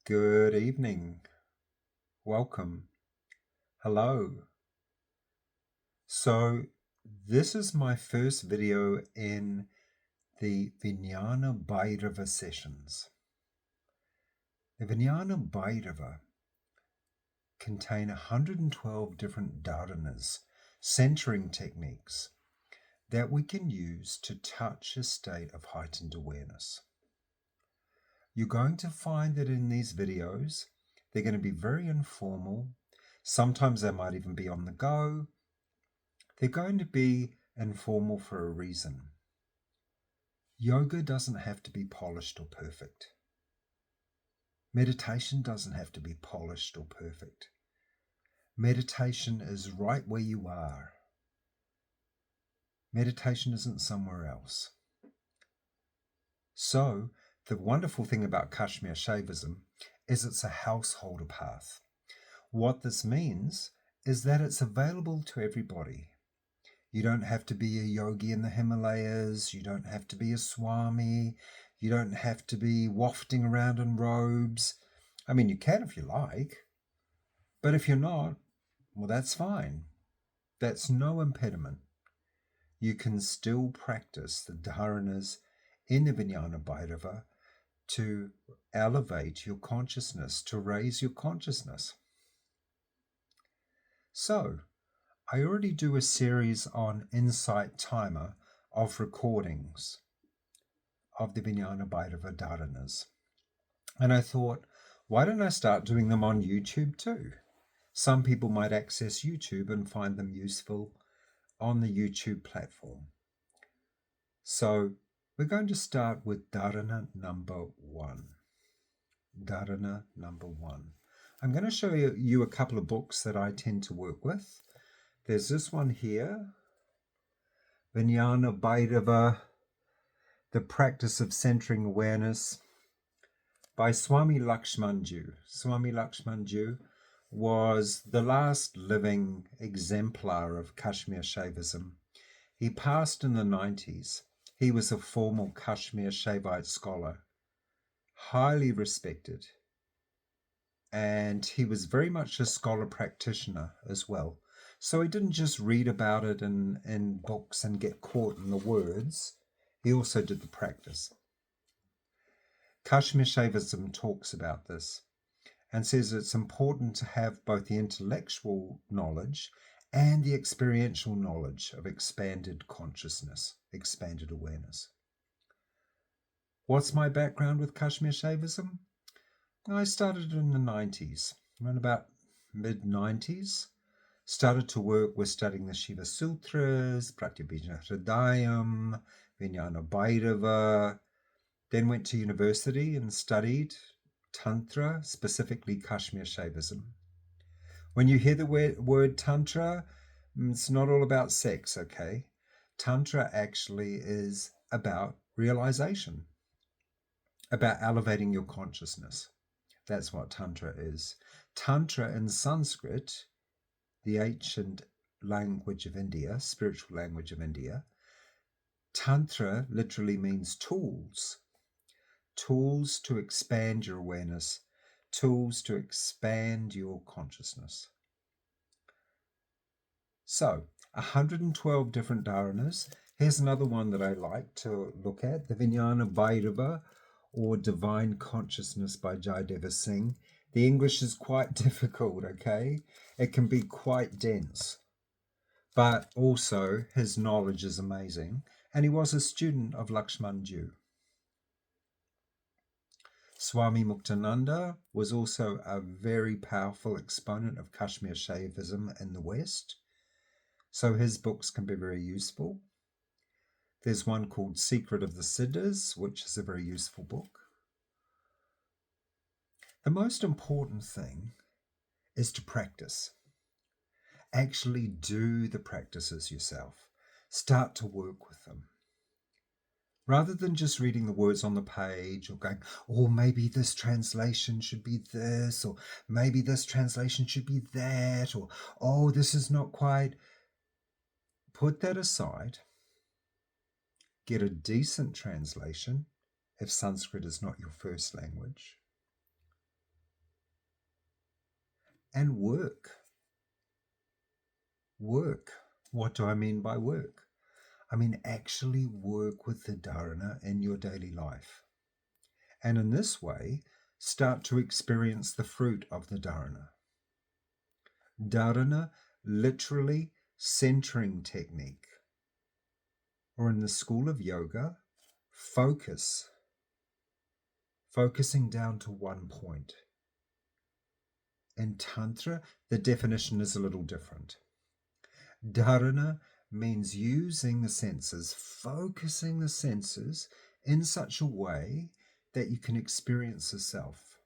Good evening. Welcome. Hello. So this is my first video in the Vijñāna Bhairava sessions. The Vijñāna Bhairava contain 112 different dharanas, centering techniques that we can use to touch a state of heightened awareness. You're going to find that in these videos, they're going to be very informal. Sometimes they might even be on the go. They're going to be informal for a reason. Yoga doesn't have to be polished or perfect. Meditation doesn't have to be polished or perfect. Meditation is right where you are. Meditation isn't somewhere else. So, the wonderful thing about Kashmir Shaivism is it's a householder path. What this means is that it's available to everybody. You don't have to be a yogi in the Himalayas. You don't have to be a swami. You don't have to be wafting around in robes. I mean, you can if you like. But if you're not, well, that's fine. That's no impediment. You can still practice the dharanas in the Vijñāna Bhairava to elevate your consciousness, to raise your consciousness. So, I already do a series on Insight Timer of recordings of the Vijñāna Bhairava Dharanas. And I thought, why don't I start doing them on YouTube too? Some people might access YouTube and find them useful on the YouTube platform. So, we're going to start with Dharana number 1. Dharana number 1. I'm going to show you a couple of books that I tend to work with. There's this one here, Vijñāna Bhairava, The Practice of Centering Awareness, by Swami Lakshmanju. Swami Lakshmanju was the last living exemplar of Kashmir Shaivism. He passed in the 90s. He was a formal Kashmir Shaivite scholar, highly respected, and he was very much a scholar practitioner as well. So he didn't just read about it in books and get caught in the words. He also did the practice. Kashmir Shaivism talks about this and says it's important to have both the intellectual knowledge and the experiential knowledge of expanded consciousness, expanded awareness. What's my background with Kashmir Shaivism? I started in the 90s, around about mid-90s. Started to work with studying the Shiva Sutras, Pratyabhijna Hridayam, Vijñāna Bhairava. Then went to university and studied Tantra, specifically Kashmir Shaivism. When you hear the word Tantra, it's not all about sex, okay? Tantra actually is about realization, about elevating your consciousness. That's what Tantra is. Tantra in Sanskrit, the ancient language of India, spiritual language of India, Tantra literally means tools. Tools to expand your awareness, tools to expand your consciousness. So, 112 different dharanas. Here's another one that I like to look at, the Vijñāna Bhairava, or Divine Consciousness by Jayadeva Singh. The English is quite difficult, okay? It can be quite dense. But also, his knowledge is amazing. And he was a student of Lakshmanju. Swami Muktananda was also a very powerful exponent of Kashmir Shaivism in the West. So his books can be very useful. There's one called Secret of the Siddhas, which is a very useful book. The most important thing is to practice. Actually do the practices yourself. Start to work with them. Rather than just reading the words on the page or going, oh, maybe this translation should be this, or maybe this translation should be that, or, oh, this is not quite. Put that aside. Get a decent translation if Sanskrit is not your first language. and work. Work. What do I mean by work? I mean actually work with the Dharana in your daily life. And in this way, start to experience the fruit of the Dharana. Dharana, literally centering technique. Or in the school of yoga, focusing down to one point. In Tantra, the definition is a little different. Dharana means using the senses, focusing the senses in such a way that you can experience the self.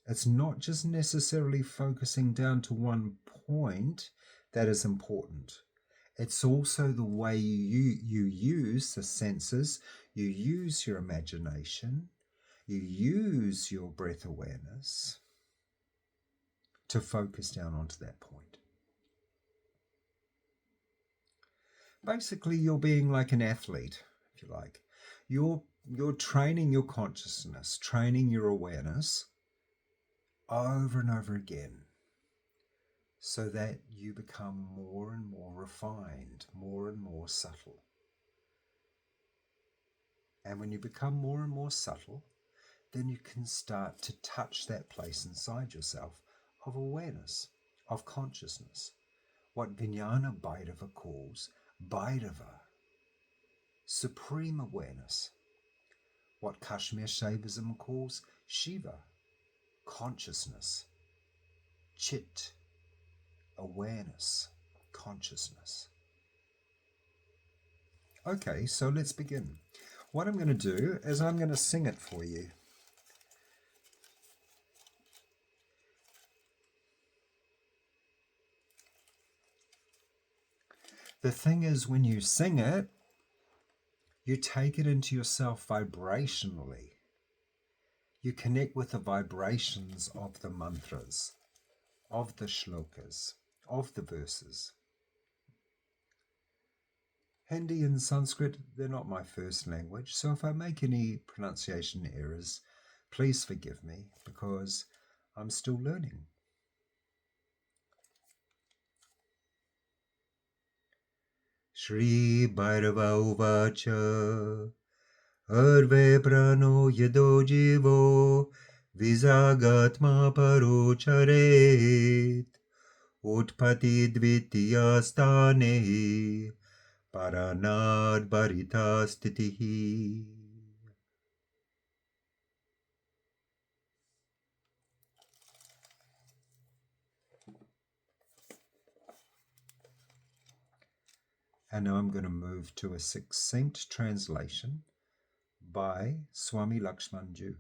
It's not just necessarily focusing down to one point that is important. It's also the way you use the senses, you use your imagination, you use your breath awareness to focus down onto that point. Basically, you're being like an athlete, if you like. You're training your consciousness, training your awareness over and over again so that you become more and more refined, more and more subtle. And when you become more and more subtle, then you can start to touch that place inside yourself of awareness, of consciousness, what Vijñāna Bhairava calls Bhairava, supreme awareness, what Kashmir Shaivism calls Shiva, consciousness, Chit, awareness, consciousness. Okay, so let's begin. What I'm going to do is I'm going to sing it for you. The thing is, when you sing it, you take it into yourself vibrationally. You connect with the vibrations of the mantras, of the shlokas, of the verses. Hindi and Sanskrit, they're not my first language, so if I make any pronunciation errors, please forgive me, because I'm still learning. Shri Bhairava Uvacha Arve Prano Yado Jivo Visagatma Parocharet Utpati Dvitiya Stane Paranad Bharita Stitihi. And now I'm going to move to a succinct translation by Swami Lakshmanju.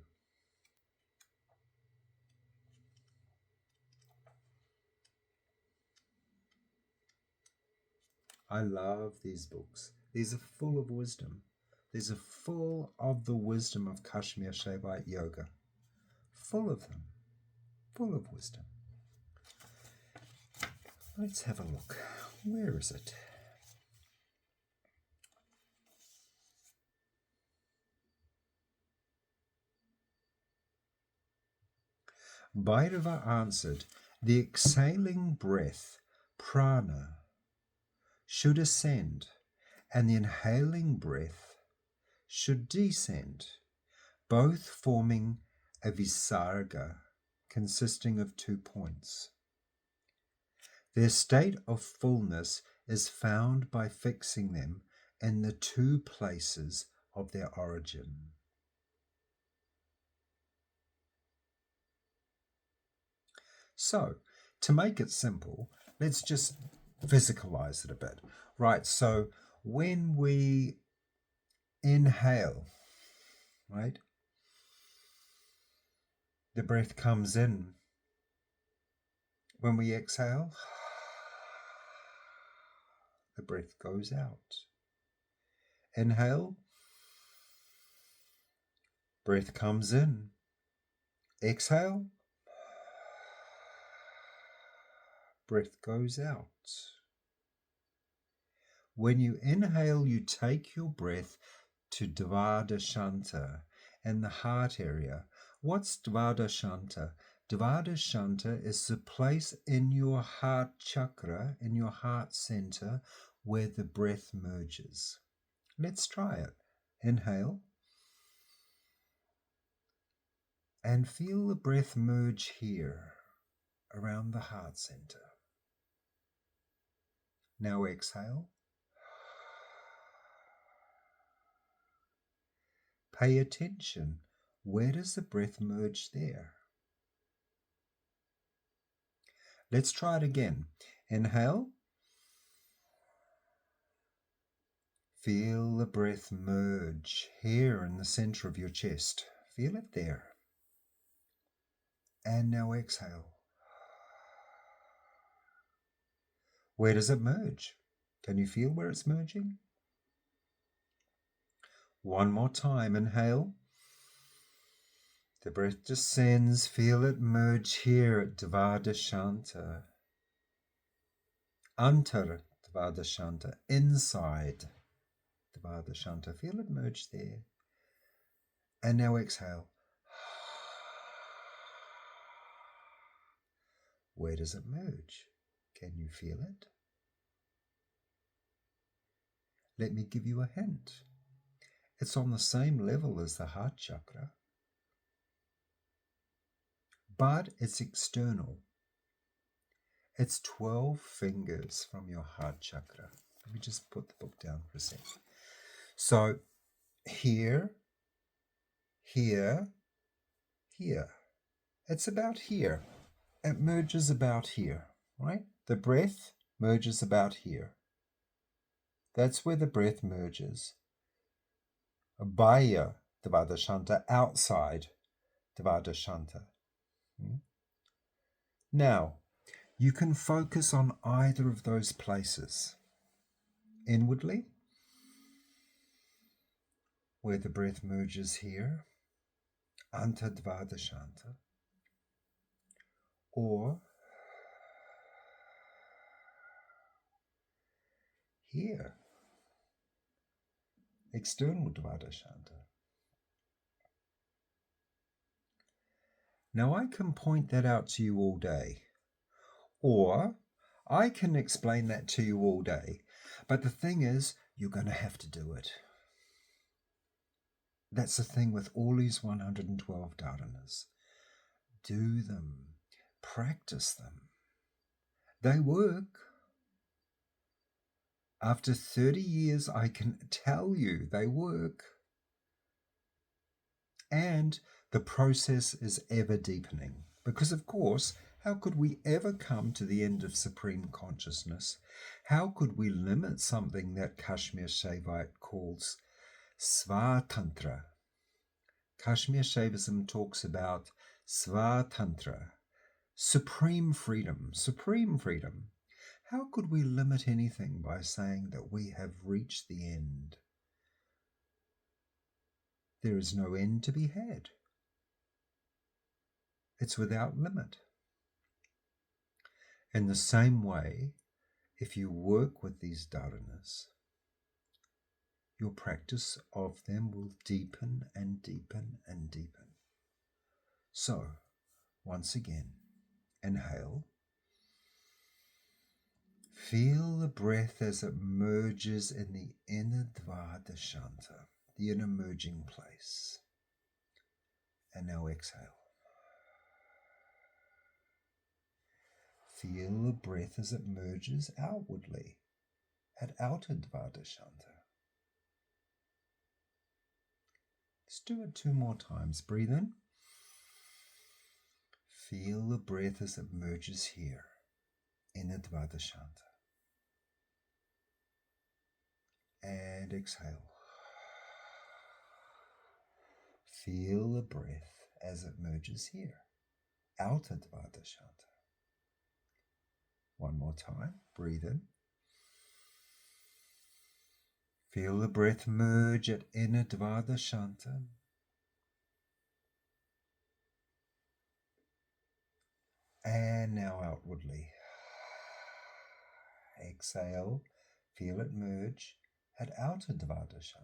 I love these books. These are full of wisdom. These are full of the wisdom of Kashmir Shaivite Yoga. Full of them. Full of wisdom. Let's have a look. Where is it? Bhairava answered, the exhaling breath, prana, should ascend, and the inhaling breath should descend, both forming a visarga consisting of 2 points. Their state of fullness is found by fixing them in the 2 places of their origin. So, to make it simple, let's just physicalize it a bit. Right, so when we inhale, right, the breath comes in. When we exhale, the breath goes out. Inhale, breath comes in. Exhale, breath goes out. When you inhale, you take your breath to Dvadashanta in the heart area. What's Dvadashanta? Dhāraṇā is the place in your heart chakra, in your heart center, where the breath merges. Let's try it. Inhale. And feel the breath merge here, around the heart center. Now exhale. Pay attention. Where does the breath merge there? Let's try it again. Inhale. Feel the breath merge here in the center of your chest. Feel it there. And now exhale. Where does it merge? Can you feel where it's merging? One more time. Inhale. The breath descends. Feel it merge here at Dhāraṇā. Antar Dhāraṇā. Inside Dhāraṇā. Feel it merge there. And now exhale. Where does it merge? Can you feel it? Let me give you a hint. It's on the same level as the heart chakra, but it's external. It's 12 fingers from your heart chakra. Let me just put the book down for a second. So here, here, here. It's about here. It merges about here, right? The breath merges about here. That's where the breath merges. Baya Dhāraṇā, outside Dhāraṇā. Now, you can focus on either of those places. Inwardly, where the breath merges here, Anta Dhāraṇā, or here, external Dhāraṇā. Now I can point that out to you all day, or I can explain that to you all day, but the thing is, you're going to have to do it. That's the thing with all these 112 dharanas. Do them. Practice them. They work. After 30 years, I can tell you they work. And the process is ever deepening. Because, of course, how could we ever come to the end of supreme consciousness? How could we limit something that Kashmir Shaivite calls Svatantra? Kashmir Shaivism talks about Svatantra, supreme freedom, supreme freedom. How could we limit anything by saying that we have reached the end? There is no end to be had. It's without limit. In the same way, if you work with these dharanas, your practice of them will deepen and deepen and deepen. So, once again, inhale. Feel the breath as it merges in the inner Dhāraṇā, the inner merging place. And now exhale. Feel the breath as it merges outwardly at outer Dhāraṇā. Let's do it 2 more times. Breathe in. Feel the breath as it merges here, inner Dhāraṇā. And exhale. Feel the breath as it merges here, outer Dhāraṇā. One more time. Breathe in. Feel the breath merge at inner Dhāraṇā. And now outwardly. Exhale. Feel it merge at outer Dhāraṇā.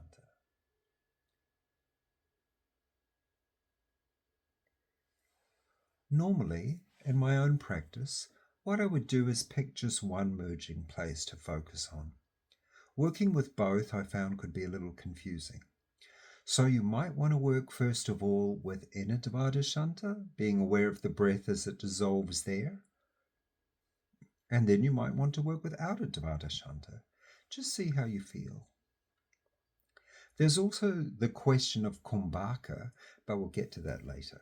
Normally, in my own practice, what I would do is pick just one merging place to focus on. Working with both I found could be a little confusing. So you might want to work first of all with inner dhāraṇā, being aware of the breath as it dissolves there. And then you might want to work with outer dhāraṇā. Just see how you feel. There's also the question of kuṇḍalinī, but we'll get to that later.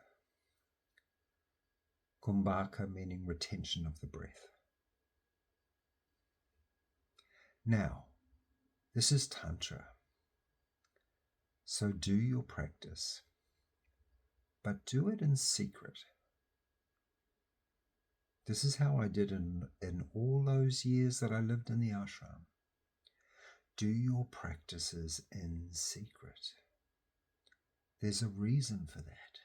Kuṇḍalinī meaning retention of the breath. Now, this is Tantra. So do your practice, but do it in secret. This is how I did in all those years that I lived in the ashram. Do your practices in secret. There's a reason for that.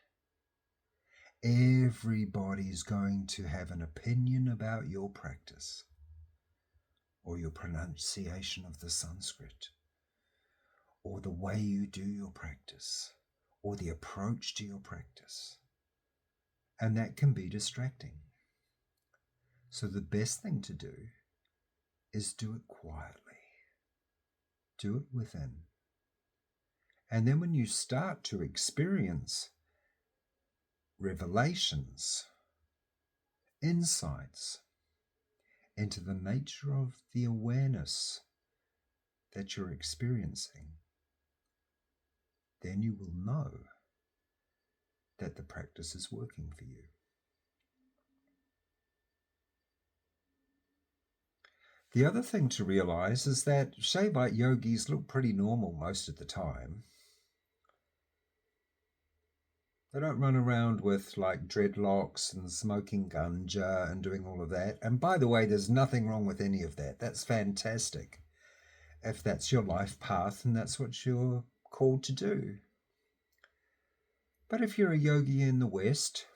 Everybody's going to have an opinion about your practice, or your pronunciation of the Sanskrit, or the way you do your practice, or the approach to your practice. And that can be distracting. So the best thing to do is do it quietly. Do it within. And then when you start to experience revelations, insights into the nature of the awareness that you're experiencing, then you will know that the practice is working for you. The other thing to realize is that Shaivite yogis look pretty normal most of the time. They don't run around with like dreadlocks and smoking ganja and doing all of that. And by the way, there's nothing wrong with any of that. That's fantastic. If that's your life path and that's what you're called to do. But if you're a yogi in the West,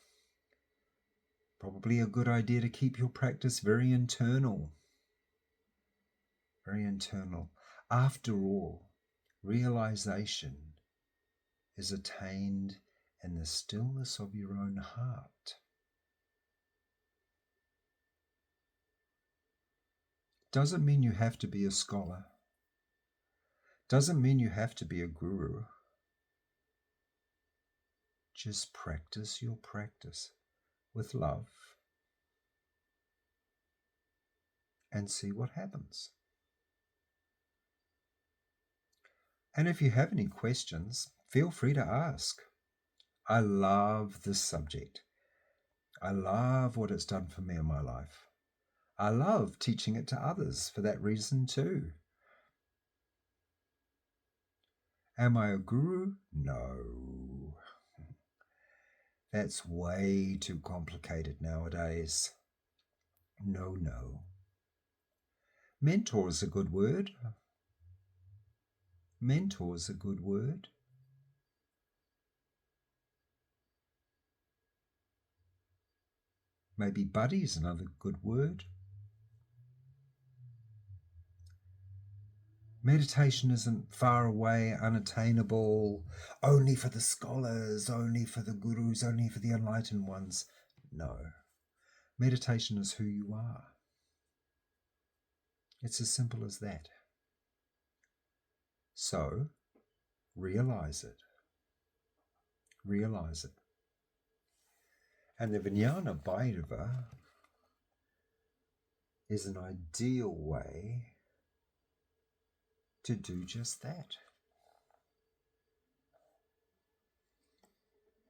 probably a good idea to keep your practice very internal. Very internal. After all, realization is attained in the stillness of your own heart. Doesn't mean you have to be a scholar. Doesn't mean you have to be a guru. Just practice your practice with love and see what happens. And if you have any questions, feel free to ask. I love this subject. I love what it's done for me in my life. I love teaching it to others for that reason too. Am I a guru? No. That's way too complicated nowadays. No. Mentor is a good word. Mentor is a good word. Maybe buddy is another good word. Meditation isn't far away, unattainable, only for the scholars, only for the gurus, only for the enlightened ones. No. Meditation is who you are. It's as simple as that. So, realize it. Realize it. And the Vijñāna Bhairava is an ideal way to do just that.